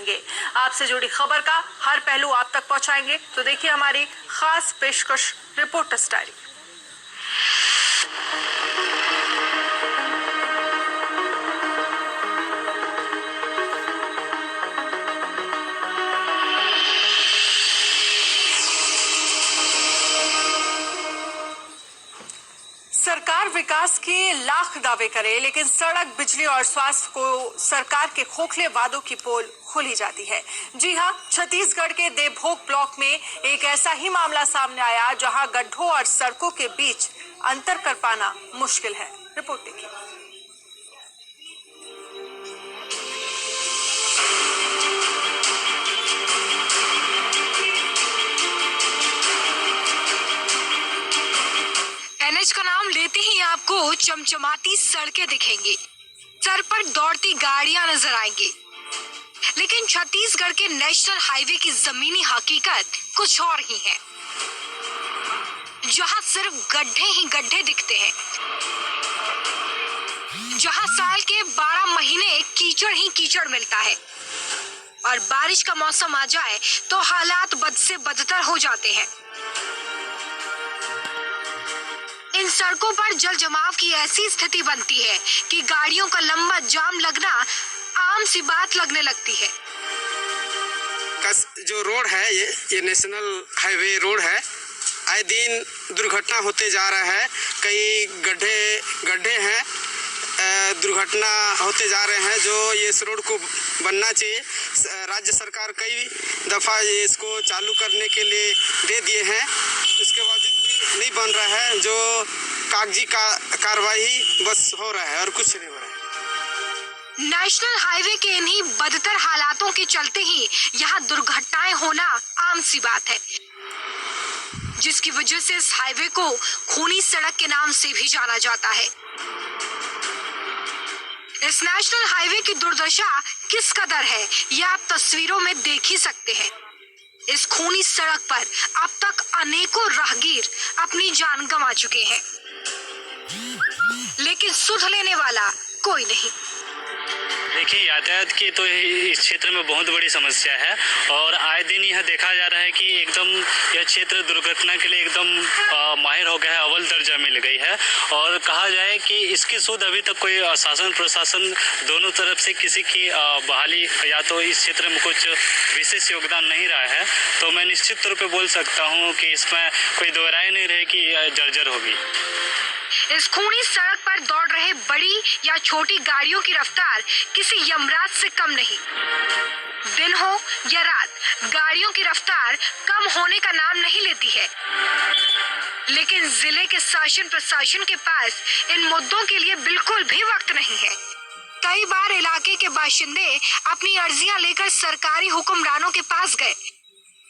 पहुंचाएंगे। आपसे जुड़ी खबर का हर पहलू आप तक पहुंचाएंगे, तो देखिए हमारी खास पेशकश रिपोर्टर्स डायरी। सरकार विकास के लाख दावे करे, लेकिन सड़क, बिजली और स्वास्थ्य को सरकार के खोखले वादों की पोल खोली जाती है। जी हां, छत्तीसगढ़ के देवभोग ब्लॉक में एक ऐसा ही मामला सामने आया जहां गड्ढों और सड़कों के बीच अंतर कर पाना मुश्किल है। रिपोर्ट देखिए। एनएच का नाम लेते ही आपको चमचमाती सड़कें दिखेंगी, सर पर दौड़ती गाड़ियां नजर आएंगी, लेकिन छत्तीसगढ़ के नेशनल हाईवे की जमीनी हकीकत कुछ और ही है, जहां सिर्फ गड्ढे ही गड्ढे दिखते हैं, जहां साल के 12 महीने कीचड़ ही कीचड़ मिलता है और बारिश का मौसम आ जाए तो हालात बद से बदतर हो जाते हैं। इन सड़कों पर जल जमाव की ऐसी स्थिति बनती है कि गाड़ियों का लंबा जाम लगना आम सी बात लगने लगती है। जो रोड है ये नेशनल हाईवे रोड है। आए दिन दुर्घटना होते जा रहा है। कई गड्ढे हैं, दुर्घटना होते जा रहे हैं। जो ये इस रोड को बनना चाहिए, राज्य सरकार कई दफ़ा ये इसको चालू करने के लिए दे दिए हैं, इसके बावजूद भी नहीं बन रहा है। जो कागजी कार्रवाई बस हो रहा है और कुछ नहीं हो रहा है। नेशनल हाईवे के इन्हीं बदतर हालातों के चलते ही यहाँ दुर्घटनाएं होना आम सी बात है, जिसकी वजह से इस हाईवे को खूनी सड़क के नाम से भी जाना जाता है। इस नेशनल हाईवे की दुर्दशा किस कदर है, यह आप तस्वीरों में देख ही सकते हैं। इस खूनी सड़क पर अब तक अनेकों राहगीर अपनी जान गंवा चुके हैं, लेकिन सुध लेने वाला कोई नहीं। देखिए, यातायात की तो इस क्षेत्र में बहुत बड़ी समस्या है और आए दिन यह देखा जा रहा है कि एकदम यह क्षेत्र दुर्घटना के लिए एकदम माहिर हो गया है, अव्वल दर्जा मिल गई है। और कहा जाए कि इसकी सुध अभी तक कोई शासन प्रशासन दोनों तरफ से किसी की बहाली या तो इस क्षेत्र में कुछ विशेष योगदान नहीं रहा है, तो मैं निश्चित तौर पर बोल सकता हूँ कि इसमें कोई दो राय नहीं रहे कि यह जर्जर होगी। इस खूनी सड़क पर दौड़ रहे बड़ी या छोटी गाड़ियों की रफ्तार किसी यमराज से कम नहीं। दिन हो या रात, गाड़ियों की रफ्तार कम होने का नाम नहीं लेती है, लेकिन जिले के शासन प्रशासन के पास इन मुद्दों के लिए बिल्कुल भी वक्त नहीं है। कई बार इलाके के बाशिंदे अपनी अर्जियां लेकर सरकारी हुक्मरानों के पास गए,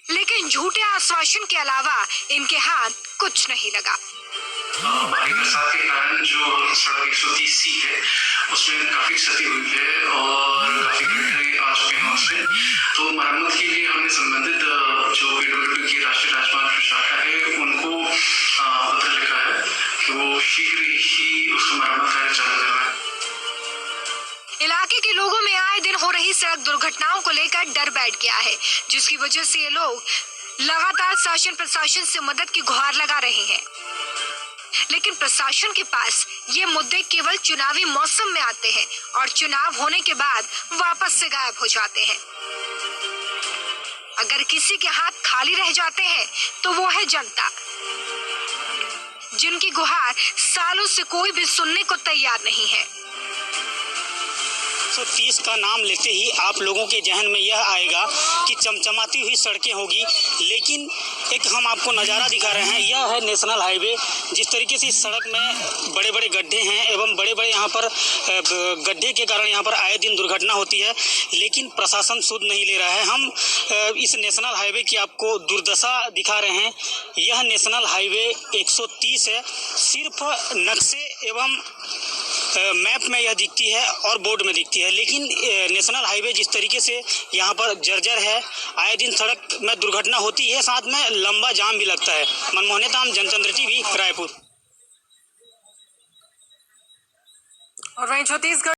लेकिन झूठे आश्वासन के अलावा इनके हाथ कुछ नहीं लगा। भारी बरसात के कारण जो सड़क 130C है उसमें काफी क्षति हुई है और काफी गड्ढे आ चुके हैं उसमें। तो मरम्मत के लिए हमने संबंधित जो PWD की राष्ट्रीय राजमार्ग शाखा है उनको पत्र लिखा है कि वो शीघ्र ही उसका मरम्मत कार्य चालू कर रहा है। इलाके के लोगों में आए दिन हो रही सड़क दुर्घटनाओं को लेकर डर बैठ गया है, जिसकी वजह से ये लोग लगातार शासन प्रशासन से मदद की गुहार लगा रहे हैं, लेकिन प्रशासन के पास ये मुद्दे केवल चुनावी मौसम में आते हैं और चुनाव होने के बाद वापस से गायब हो जाते हैं। अगर किसी के हाथ खाली रह जाते हैं तो वो है जनता, जिनकी गुहार सालों से कोई भी सुनने को तैयार नहीं है। 130 का नाम लेते ही आप लोगों के जहन में यह आएगा कि चमचमाती हुई सड़कें होगी, लेकिन एक हम आपको नज़ारा दिखा रहे हैं। यह है नेशनल हाईवे। जिस तरीके से इस सड़क में बड़े बड़े गड्ढे हैं एवं बड़े बड़े यहाँ पर गड्ढे के कारण यहाँ पर आए दिन दुर्घटना होती है, लेकिन प्रशासन सुध नहीं ले रहा है। हम इस नेशनल हाईवे की आपको दुर्दशा दिखा रहे हैं। यह नेशनल हाईवे 130 है। सिर्फ नक्शे एवं मैप में यह दिखती है और बोर्ड में दिखती है, लेकिन नेशनल हाईवे जिस तरीके से यहाँ पर जर्जर है, आए दिन सड़क में दुर्घटना होती है, साथ में लंबा जाम भी लगता है। मनमोहन ताम, जनतंत्र टीवी, रायपुर। और वहीं छत्तीसगढ़